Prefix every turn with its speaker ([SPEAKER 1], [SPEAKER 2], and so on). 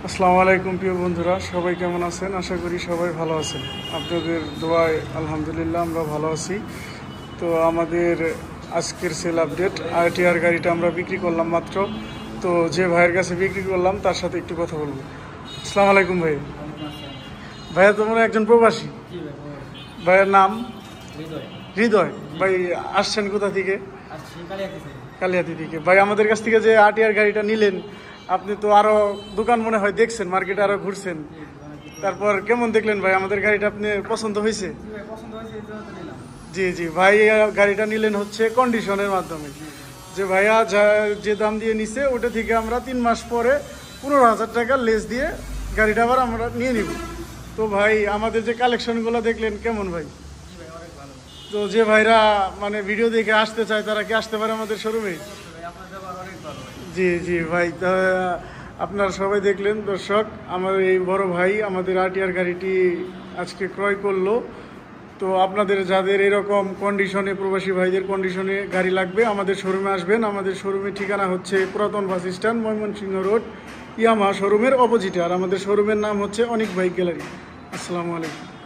[SPEAKER 1] আসসালামু আলাইকুম প্রিয় বন্ধুরা, সবাই কেমন আছেন? আশা করি সবাই ভালো আছেন। আপনাদের দোয়ায় আলহামদুলিল্লাহ আমরা ভালো আছি। তো আমাদের আজকের সেল আপডেট, আরটিআর গাড়িটা আমরা বিক্রি করলাম মাত্র। তো যে ভাইয়ের কাছে বিক্রি করলাম তার সাথে একটু কথা বলবো। আসসালামু আলাইকুম ভাই। ভাইয়া তোমরা একজন প্রবাসী, ভাইয়ের নাম হৃদয়। ভাই আসছেন কোথা থেকে? কালিয়াতি থেকে। ভাই আমাদের কাছ থেকে যে আরটিআর গাড়িটা নিলেন, আপনি তো আরো দোকান মনে হয় দেখছেন, মার্কেটে আরো ঘুরছেন, তারপর কেমন দেখলেন ভাই আমাদের গাড়িটা? আপনি পছন্দ হয়েছে? জি জি ভাই, গাড়িটা নিলেন হচ্ছে কন্ডিশনের মাধ্যমে। যে ভাইয়া যে দাম দিয়ে নিছে ওটা থেকে আমরা 3 মাস পরে 15,000 টাকা লেস দিয়ে গাড়িটা আবার আমরা নিয়ে নিব। তো ভাই আমাদের যে কালেকশনগুলো দেখলেন কেমন ভাই? তো যে ভাইরা মানে ভিডিও দেখে আসতে চায় তারা কি আসতে পারে আমাদের শোরুমে? জি জি ভাই, তা আপনারা সবাই দেখলেন দর্শক, আমার এই বড় ভাই আমাদের আরটিআর গাড়িটি আজকে ক্রয় করলো। তো আপনাদের যাদের এরকম কন্ডিশনে, প্রবাসী ভাইদের কন্ডিশনে গাড়ি লাগবে আমাদের শোরুমে আসবেন। আমাদের শোরুমের ঠিকানা হচ্ছে পুরাতন বাস স্ট্যান্ড, ময়মনসিংহ রোড, ইয়ামা শোরুমের অপোজিটে। আর আমাদের শোরুমের নাম হচ্ছে অনিক বাইক গ্যালারি। আসসালামু আলাইকুম।